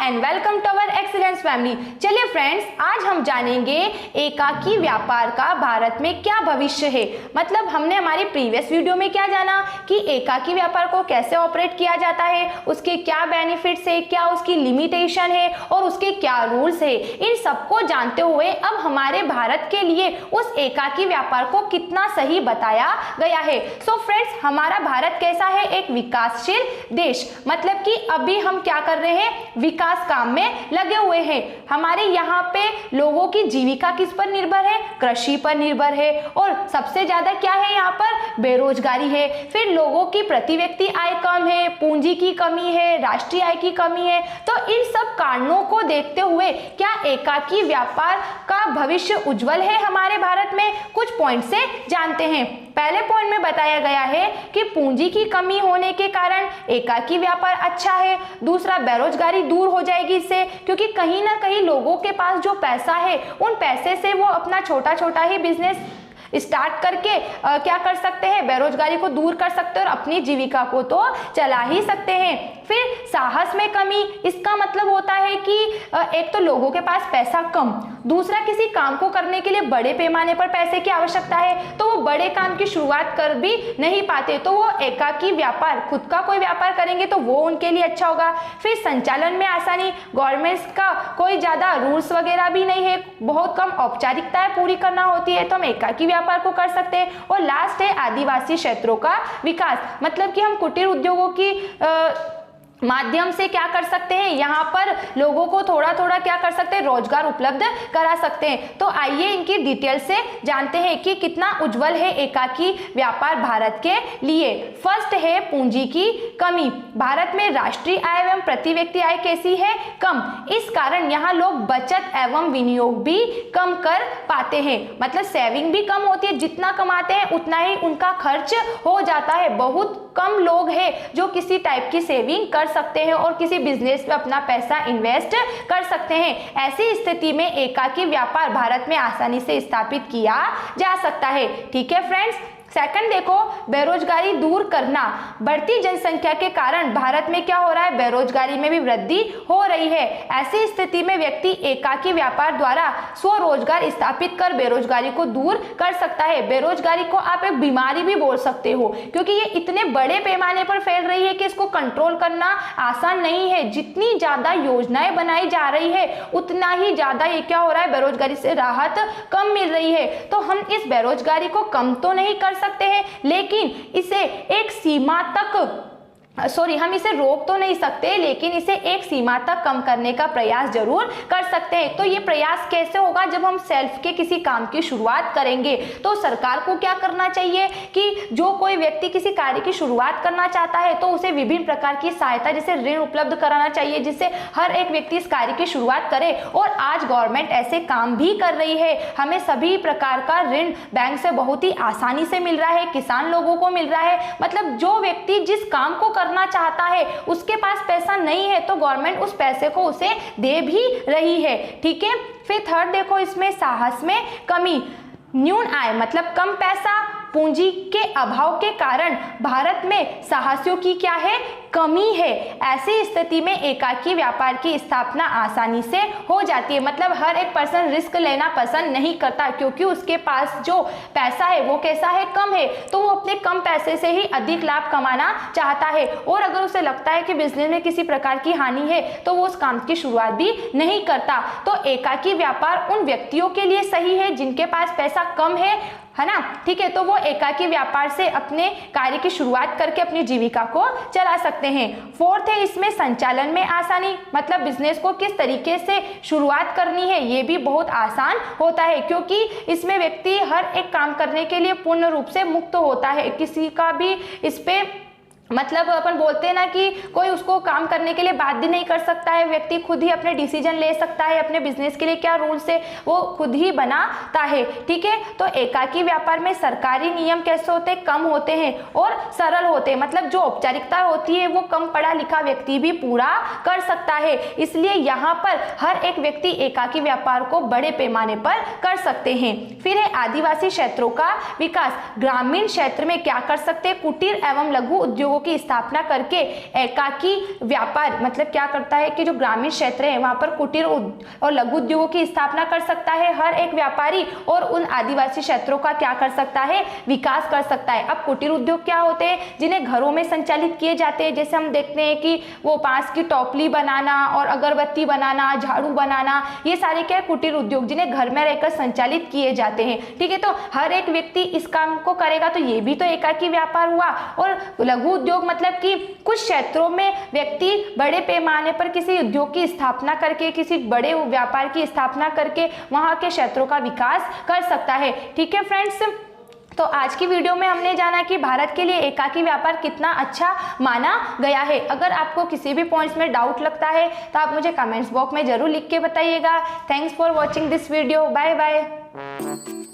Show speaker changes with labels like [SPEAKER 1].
[SPEAKER 1] And welcome to our excellence family. चलिए friends, आज हम जानेंगे एकाकी व्यापार का भारत में क्या भविष्य है। मतलब हमने हमारी प्रीवियस वीडियो में क्या जाना कि एकाकी व्यापार को कैसे ऑपरेट किया जाता है, उसके क्या बेनिफिट्स है, क्या उसकी लिमिटेशन है और उसके क्या रूल्स है। इन सबको जानते हुए अब हमारे भारत के लिए उस एकाकी व्यापार को कितना सही बताया गया है। सो फ्रेंड्स, हमारा भारत कैसा है? एक विकासशील देश। मतलब कि अभी हम क्या कर रहे हैं? विकास काम में लगे हुए हैं। हमारे यहाँ पे लोगों की जीविका किस पर निर्भर है? कृषि पर निर्भर है। और सबसे ज्यादा क्या है यहाँ पर? बेरोजगारी है। फिर लोगों की प्रति व्यक्ति आय कम है, पूंजी की कमी है, राष्ट्रीय आय की कमी है। तो इन सब कारणों को देखते हुए क्या एकाकी व्यापार का भविष्य उज्जवल है हमारे भारत में? कुछ पॉइंट से जानते हैं। पहले पॉइंट में बताया गया है कि पूंजी की कमी होने के कारण एकाकी व्यापार अच्छा है। दूसरा, बेरोजगारी दूर हो जाएगी इससे, क्योंकि कहीं ना कहीं लोगों के पास जो पैसा है उन पैसे से वो अपना छोटा छोटा ही बिजनेस स्टार्ट करके क्या कर सकते हैं? बेरोजगारी को दूर कर सकते हैं और अपनी जीविका को तो चला ही सकते हैं। फिर साहस में कमी, इसका मतलब होता है कि एक तो लोगों के पास पैसा कम, दूसरा किसी काम को करने के लिए बड़े पैमाने पर पैसे की आवश्यकता है तो वो बड़े काम की शुरुआत कर भी नहीं पाते, तो वो एकाकी व्यापार, खुद का कोई व्यापार करेंगे तो वो उनके लिए अच्छा होगा। फिर संचालन में आसानी, गवर्नमेंट का कोई ज्यादा रूल्स वगैरह भी नहीं है, बहुत कम औपचारिकताएं पूरी करना होती है तो हम एकाकी व्यापार को कर सकते हैं। और लास्ट है आदिवासी क्षेत्रों का विकास। मतलब कि हम कुटीर उद्योगों की माध्यम से क्या कर सकते हैं? यहाँ पर लोगों को थोड़ा थोड़ा क्या कर सकते हैं? रोजगार उपलब्ध करा सकते हैं। तो आइए इनकी डिटेल से जानते हैं कि कितना उज्जवल है एकाकी व्यापार भारत के लिए। फर्स्ट है पूंजी की कमी। भारत में राष्ट्रीय आय एवं प्रति व्यक्ति आय कैसी है? कम। इस कारण यहाँ लोग बचत एवं विनियोग भी कम कर पाते हैं। मतलब सेविंग भी कम होती है, जितना कमाते हैं उतना ही उनका खर्च हो जाता है। बहुत कम लोग हैं जो किसी टाइप की सेविंग कर सकते हैं और किसी बिजनेस में अपना पैसा इन्वेस्ट कर सकते हैं। ऐसी स्थिति में एकाकी व्यापार भारत में आसानी से स्थापित किया जा सकता है। ठीक है फ्रेंड्स। सेकंड देखो, बेरोजगारी दूर करना। बढ़ती जनसंख्या के कारण भारत में क्या हो रहा है? बेरोजगारी में भी वृद्धि हो रही है। ऐसी स्थिति में व्यक्ति एकाकी व्यापार द्वारा स्वरोजगार स्थापित कर बेरोजगारी को दूर कर सकता है। बेरोजगारी को आप एक बीमारी भी बोल सकते हो, क्योंकि ये इतने बड़े पैमाने पर फैल रही है कि इसको कंट्रोल करना आसान नहीं है। जितनी ज्यादा योजनाएं बनाई जा रही है उतना ही ज्यादा ये क्या हो रहा है? बेरोजगारी से राहत कम मिल रही है। तो हम इस बेरोजगारी को कम तो नहीं कर सकते हैं, लेकिन इसे एक सीमा तक हम इसे रोक तो नहीं सकते, लेकिन इसे एक सीमा तक कम करने का प्रयास जरूर कर सकते हैं। तो ये प्रयास कैसे होगा? जब हम सेल्फ के किसी काम की शुरुआत करेंगे तो सरकार को क्या करना चाहिए कि जो कोई व्यक्ति किसी कार्य की शुरुआत करना चाहता है तो उसे विभिन्न प्रकार की सहायता जैसे ऋण उपलब्ध कराना चाहिए, जिससे हर एक व्यक्ति इस कार्य की शुरुआत करे। और आज गवर्नमेंट ऐसे काम भी कर रही है। हमें सभी प्रकार का ऋण बैंक से बहुत ही आसानी से मिल रहा है, किसान लोगों को मिल रहा है। मतलब जो व्यक्ति जिस काम को करना चाहता है उसके पास पैसा नहीं है तो गवर्नमेंट उस पैसे को उसे दे भी रही है। ठीक है। फिर थर्ड देखो, इसमें साहस में कमी। न्यून आय मतलब कम पैसा, पूंजी के अभाव के कारण भारत में साहसियों की क्या है? कमी है। ऐसी स्थिति में एकाकी व्यापार की स्थापना आसानी से हो जाती है। मतलब हर एक पर्सन रिस्क लेना पसंद नहीं करता, क्योंकि उसके पास जो पैसा है वो कैसा है? कम है। तो वो अपने कम पैसे से ही अधिक लाभ कमाना चाहता है। और अगर उसे लगता है कि बिजनेस में किसी प्रकार की हानि है तो वो उस काम की शुरुआत भी नहीं करता। तो एकाकी व्यापार उन व्यक्तियों के लिए सही है जिनके पास पैसा कम है ना। ठीक है। तो वो एकाकी व्यापार से अपने कार्य की शुरुआत करके अपनी जीविका को चला सकते हैं। फोर्थ है इसमें संचालन में आसानी। मतलब बिजनेस को किस तरीके से शुरुआत करनी है ये भी बहुत आसान होता है, क्योंकि इसमें व्यक्ति हर एक काम करने के लिए पूर्ण रूप से मुक्त होता है। किसी का भी इस पे मतलब अपन बोलते हैं ना कि कोई उसको काम करने के लिए बाध्य नहीं कर सकता है। व्यक्ति खुद ही अपने डिसीजन ले सकता है, अपने बिजनेस के लिए क्या रूल्स है वो खुद ही बनाता है। ठीक है। तो एकाकी व्यापार में सरकारी नियम कैसे होते हैं? कम होते हैं और सरल होते हैं। मतलब जो औपचारिकता होती है वो कम पढ़ा लिखा व्यक्ति भी पूरा कर सकता है। इसलिए यहाँ पर हर एक व्यक्ति एकाकी व्यापार को बड़े पैमाने पर कर सकते हैं। फिर है आदिवासी क्षेत्रों का विकास। ग्रामीण क्षेत्र में क्या कर सकते हैं? कुटीर एवं लघु उद्योग उद्योगों की स्थापना करके एकाकी व्यापार मतलब क्या करता है कि जो ग्रामीण क्षेत्र है वहां पर कुटीर और लघु उद्योगों की स्थापना कर सकता है। हर एक व्यापारी और उन आदिवासी क्षेत्रों का क्या कर सकता है, विकास कर सकता है। अब कुटीर उद्योग क्या होते हैं, जिन्हें घरों में संचालित किए जाते हैं। जैसे हम देखते हैं कि वो बांस की टोपली बनाना और अगरबत्ती बनाना, झाड़ू बनाना, ये सारे क्या है, कुटीर उद्योग, जिन्हें घर में रहकर संचालित किए जाते हैं। ठीक है, तो हर एक व्यक्ति इस काम को करेगा तो ये भी तो एकाकी व्यापार हुआ। और लघु उद्योग मतलब कि कुछ क्षेत्रों में व्यक्ति बड़े पैमाने पर किसी उद्योग की स्थापना करके, किसी बड़े व्यापार की स्थापना करके वहां के क्षेत्रों का विकास कर सकता है। ठीक है फ्रेंड्स, तो आज की वीडियो में हमने जाना कि भारत के लिए एकाकी व्यापार कितना अच्छा माना गया है। अगर आपको किसी भी पॉइंट्स में डाउट लगता है तो आप मुझे कमेंट्स बॉक्स में जरूर लिख के बताइएगा। Thanks for watching this video. Bye bye.